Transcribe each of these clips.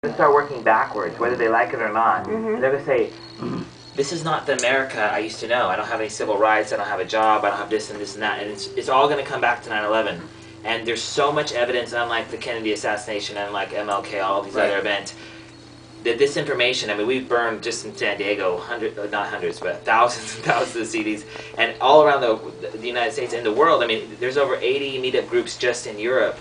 to start working backwards, whether they like it or not. And they're going to say, this is not the America I used to know. I don't have any civil rights, I don't have a job, I don't have this and this and that. And it's all going to come back to 9/11. And there's so much evidence, unlike the Kennedy assassination, unlike MLK, all these other events, that this information, I mean, we've burned just in San Diego, not hundreds, but thousands and thousands of CDs, and all around the United States and the world. I mean, there's over 80 meetup groups just in Europe.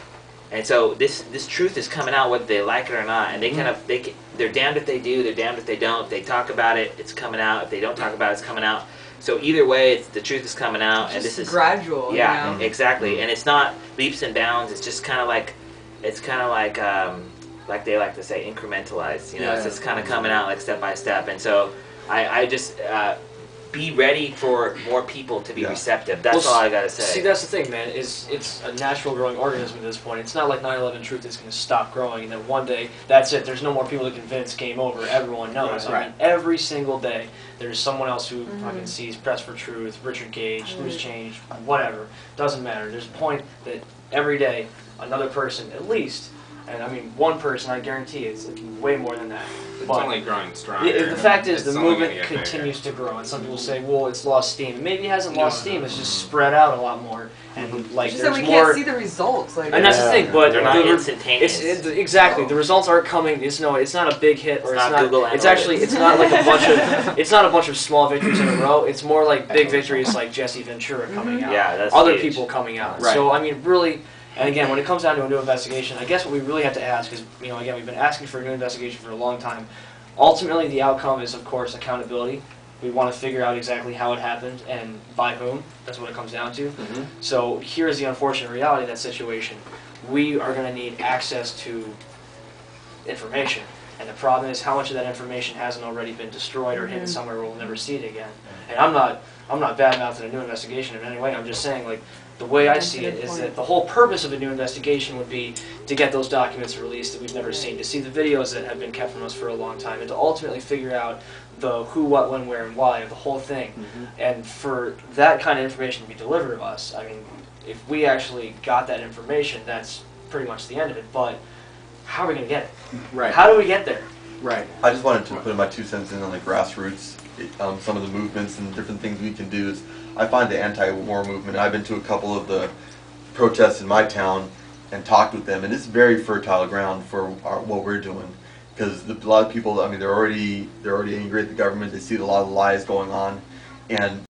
And so this truth is coming out whether they like it or not, and they're damned if they do, they're damned if they don't. If they talk about it, it's coming out. If they don't talk about it, it's coming out. So either way, the truth is coming out, and this is gradual. Yeah, you know? Exactly. And it's not leaps and bounds. It's just kind of like like they like to say, incrementalized. You know, it's just kind of coming out like step by step. And so I just be ready for more people to be receptive. That's all I gotta say. See, that's the thing, man. It's a natural growing organism at this point. It's not like 9/11 truth is going to stop growing and then one day that's it. There's no more people to convince. Game over. Everyone knows. I mean, every single day there's someone else who fucking sees Press for Truth, Richard Gage, Loose Change, whatever. Doesn't matter. There's a point that every day another person, at least. And I mean, one person, I guarantee it's way more than that. It's only growing stronger. The fact is, the movement continues to grow, and some people say, well, it's lost steam. Maybe it hasn't lost steam, it's just spread out a lot more. And like, it's just that we can't see the results. Like, and that's the thing, but they're not instantaneous. Exactly, the results aren't coming. It's not a big hit, or it's not Google It's actually, it's not like a bunch of, it's not a bunch of small victories in a row. It's more like big victories, like Jesse Ventura coming out, that's other huge. people coming out. So I mean, really. And again, when it comes down to a new investigation, I guess what we really have to ask is, you know, again, we've been asking for a new investigation for a long time. Ultimately, the outcome is, of course, accountability. We want to figure out exactly how it happened and by whom. That's what it comes down to. So here's the unfortunate reality of that situation. We are going to need access to information. And the problem is how much of that information hasn't already been destroyed or hidden somewhere where we'll never see it again. And I'm not bad-mouthing a new investigation in any way. I'm just saying, like, the way I see it is that the whole purpose of a new investigation would be to get those documents released that we've never seen, to see the videos that have been kept from us for a long time, and to ultimately figure out the who, what, when, where, and why of the whole thing. And for that kind of information to be delivered to us, I mean, if we actually got that information, that's pretty much the end of it. But how are we going to get it? Right. How do we get there? Right. I just wanted to put my 2 cents in on the grassroots, some of the movements and different things we can do. Is I find the anti-war movement, I've been to a couple of the protests in my town and talked with them, and it's very fertile ground for what we're doing. Because a lot of people, I mean, they're already angry at the government, they see a lot of lies going on, and